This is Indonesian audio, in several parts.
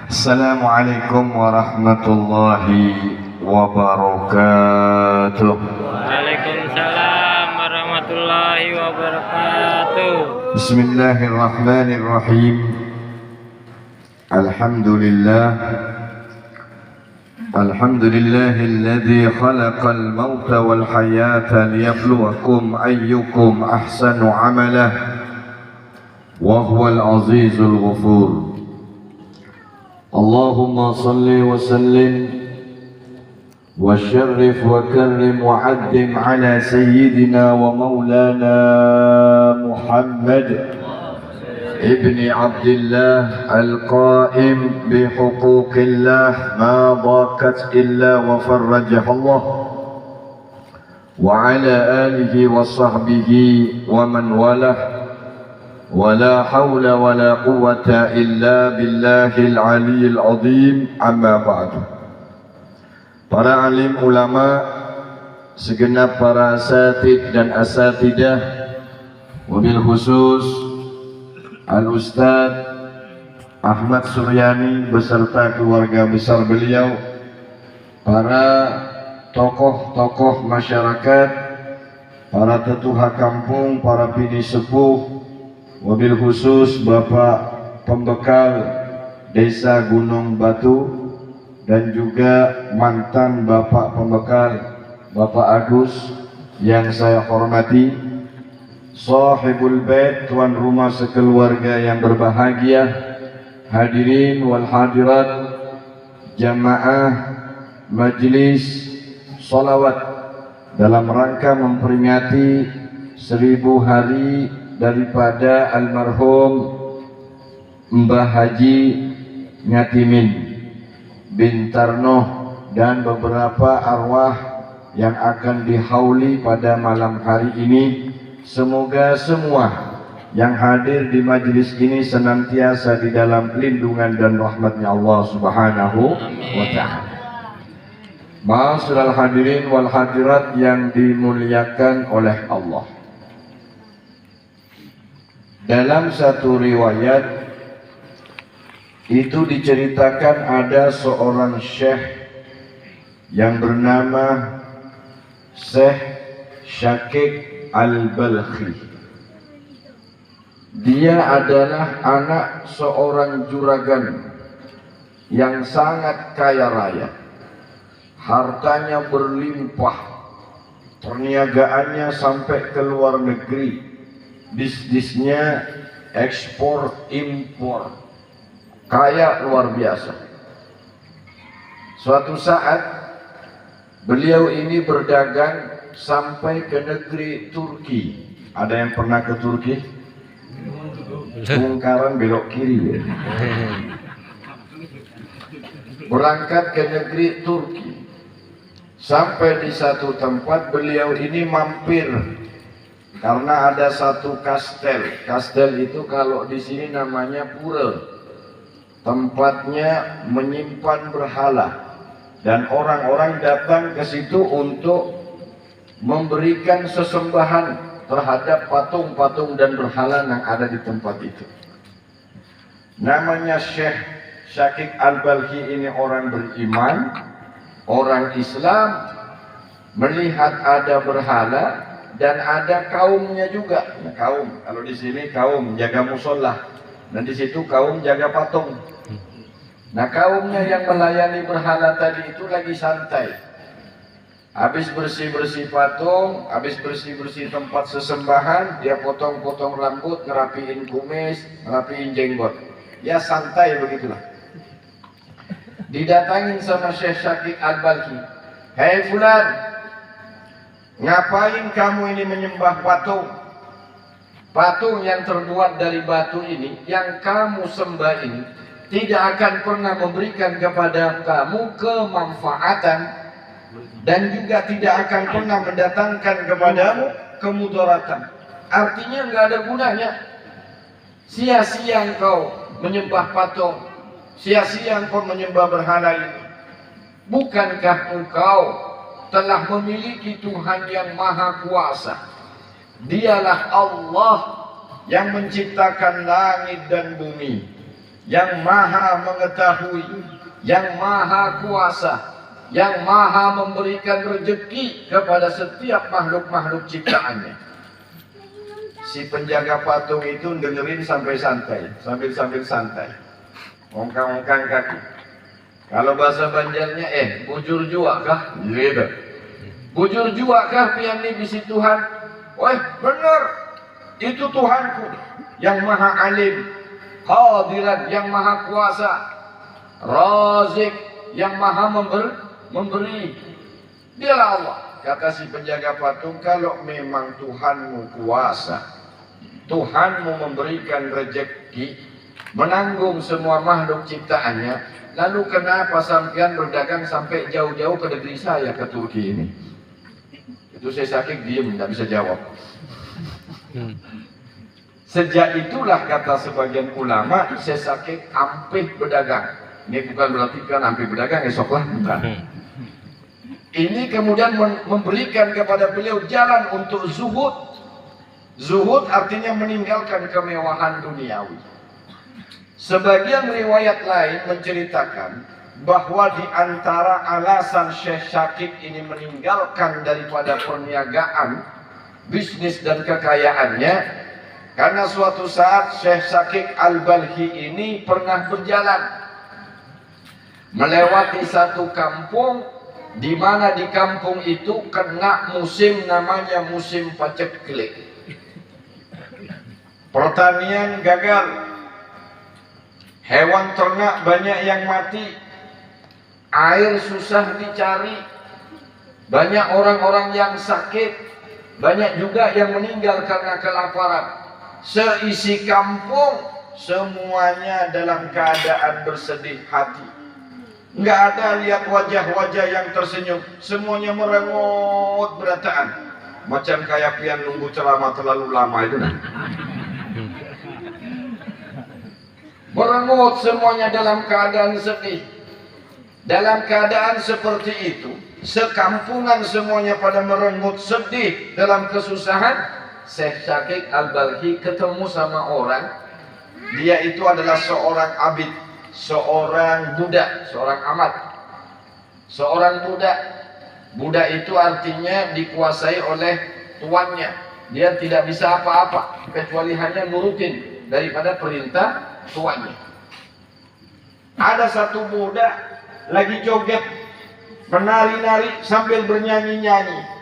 Assalamualaikum warahmatullahi wabarakatuh. Waalaikumsalam warahmatullahi wabarakatuh. Bismillahirrahmanirrahim. Alhamdulillahilladzi khalaqal mauta wal hayata liyabluwakum ayyukum ahsanu amalah wa huwal azizul ghafur. Allahumma salli wa sallim wa syarrif wa karrim wa addim ala sayyidina wa maulana Muhammad ibni Abdillah al-qaim bihuquqillah ma dhaqat illa wa farrajaha Allah wa ala alihi wa sahbihi wa man walah ولا حول ولا قوة إلا بالله العلي العظيم أما بعد. Para alim ulama, segenap para asatid dan asatidah, wabil khusus Al-Ustaz Ahmad Suryani beserta keluarga besar beliau, para tokoh-tokoh masyarakat, para tetuha kampung, para bini sepuh, wabil khusus Bapak Pembekal Desa Gunung Batu dan juga mantan Bapak Pembekal Bapak Agus yang saya hormati, sahibul bait, tuan rumah sekeluarga yang berbahagia, hadirin wal hadirat, jamaah majlis salawat dalam rangka memperingati 1000 hari daripada almarhum Mbah Haji Ngatimin bin Tarnoh dan beberapa arwah yang akan dihauli pada malam hari ini. Semoga semua yang hadir di majlis ini senantiasa di dalam lindungan dan rahmatnya Allah Subhanahu wa ta'ala. Ma'asyiral hadirin wal hadirat yang dimuliakan oleh Allah. Dalam satu riwayat itu diceritakan ada seorang syekh yang bernama Syekh Syakik Al-Balkhi. Dia adalah anak seorang juragan yang sangat kaya raya. Hartanya berlimpah, perniagaannya sampai ke luar negeri. Bisnisnya ekspor impor, kaya luar biasa. Suatu saat beliau ini berdagang sampai ke negeri Turki. Ada yang pernah ke Turki? Tungkaran belok kiri ya. Berangkat ke negeri Turki. Sampai di satu tempat beliau ini mampir karena ada satu kastel. Kastel itu kalau di sini namanya pura. Tempatnya menyimpan berhala dan orang-orang datang ke situ untuk memberikan sesembahan terhadap patung-patung dan berhala yang ada di tempat itu. Namanya Syekh Syakik Al-Balkhi ini orang beriman, orang Islam, melihat ada berhala dan ada kaumnya juga. Nah, kaum, kalau di sini kaum jaga musola, dan di situ kaum jaga patung. Nah, kaumnya yang melayani berhala tadi itu lagi santai. Habis bersih-bersih patung, habis bersih-bersih tempat sesembahan, dia potong-potong rambut, ngerapiin kumis, ngerapiin jenggot. Ya santai begitulah. Didatangin sama Syekh Syakik Al-Balkhi. Hei fulan, ngapain kamu ini menyembah patung? Patung yang terbuat dari batu ini, yang kamu sembah ini, tidak akan pernah memberikan kepada kamu kemanfaatan dan juga tidak akan pernah mendatangkan kepadamu kemudaratan. Artinya nggak ada gunanya. Sia-sia engkau menyembah patung, sia-sia engkau menyembah berhala ini. Bukankah engkau telah memiliki Tuhan yang Maha Kuasa? Dialah Allah yang menciptakan langit dan bumi. yang maha mengetahui, yang maha kuasa, yang maha memberikan rezeki kepada setiap makhluk-makhluk ciptaannya. Si penjaga patung itu dengerin sampai santai, sambil santai, ongkang-ongkang kaki. Kalau bahasa Banjarnya, bujur jua kah? Gitu. Bujur jua kah pian ni bisi Tuhan? Wah, benar. Itu Tuhanku yang maha alim, qadiran yang maha kuasa, razik yang maha memberi. Dialah Allah. Kata si penjaga patung, kalau memang Tuhanmu kuasa, Tuhanmu memberikan rezeki, menanggung semua makhluk ciptaannya, lalu kenapa sampean berdagang sampai jauh-jauh ke negeri saya, ke Turki ini? Itu saya sakit diem, tidak bisa jawab. Sejak itulah kata sebagian ulama, saya sakit ampih berdagang. Ini bukan berarti kan ampih berdagang esoklah, bukan. Ini kemudian memberikan kepada beliau jalan untuk zuhud. Zuhud artinya meninggalkan kemewahan duniawi. Sebagian riwayat lain menceritakan bahwa di antara alasan Syekh Syakib ini meninggalkan daripada perniagaan, bisnis dan kekayaannya, karena suatu saat Syekh Syakib Al-Balhi ini pernah berjalan melewati satu kampung, di mana di kampung itu kena musim namanya musim paceklik. Pertanian gagal, hewan ternak banyak yang mati, air susah dicari, banyak orang-orang yang sakit, banyak juga yang meninggal karena kelaparan. Seisi kampung semuanya dalam keadaan bersedih hati. Nggak ada lihat wajah-wajah yang tersenyum, semuanya merengut berataan, macam kayak pian nunggu ceramah terlalu lama itu nah. Merengut semuanya dalam keadaan sedih. Dalam keadaan seperti itu, sekampungan semuanya pada merengut sedih dalam kesusahan. Syekh Syakib Al-Balhi ketemu sama orang, dia itu adalah seorang abid, seorang budak, seorang amat, seorang budak. Budak itu artinya dikuasai oleh tuannya. Dia tidak bisa apa-apa kecuali hanya nurutin daripada perintah tuannya. Ada satu budak lagi joget, menari-nari sambil bernyanyi-nyanyi.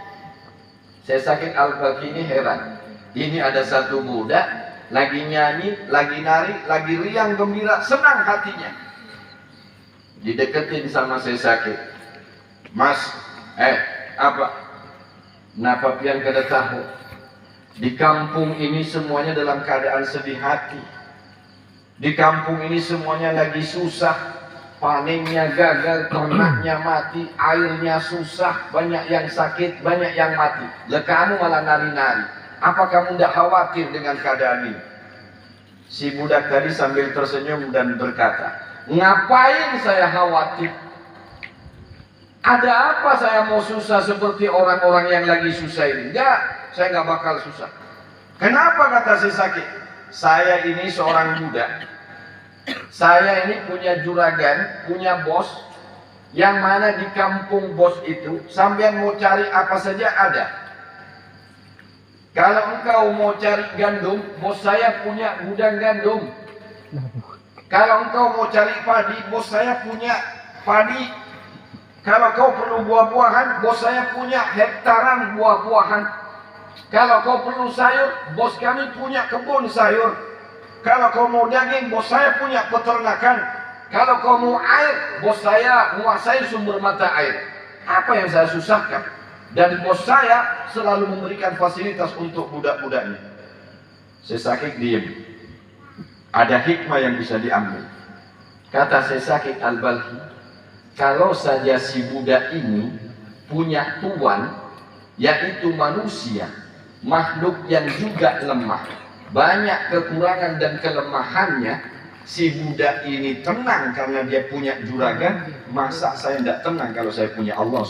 Saya sakit Al-Balhi ini heran. Ini ada satu budak lagi nyanyi, lagi nari, lagi riang gembira, senang hatinya. Dideketin sama saya sakit. Mas, apa? Napa pian kada tahu? Di kampung ini semuanya dalam keadaan sedih hati. Di kampung ini semuanya lagi susah. Panennya gagal, ternaknya mati, airnya susah, banyak yang sakit, banyak yang mati. Lah kamu malah nari-nari. Apa kamu tidak khawatir dengan keadaan ini? Si budak tadi sambil tersenyum dan berkata, ngapain saya khawatir? Ada apa saya mau susah seperti orang-orang yang lagi susah ini? Enggak, saya nggak bakal susah. Kenapa kata si sakit? Saya ini seorang budak. Saya ini punya juragan, punya bos, yang mana di kampung bos itu sampean mau cari apa saja ada. Kalau engkau mau cari gandum, bos saya punya gudang gandum. Kalau engkau mau cari padi, bos saya punya padi. Kalau kau perlu buah-buahan, bos saya punya hektaran buah-buahan. Kalau kau perlu sayur, bos kami punya kebun sayur. Kalau kau mau daging, bos saya punya peternakan. Kalau kau mau air, bos saya menguasai sumber mata air. Apa yang saya susahkan? Dan bos saya selalu memberikan fasilitas untuk budak-budaknya. Syekh Syakib diam. Ada hikmah yang bisa diambil. Kata Syekh Syakib Al-Balhi, kalau saja si budak ini punya tuan, yaitu manusia, makhluk yang juga lemah, banyak kekurangan dan kelemahannya, si budak ini tenang karena dia punya juragan. Masa saya tidak tenang kalau saya punya Allah?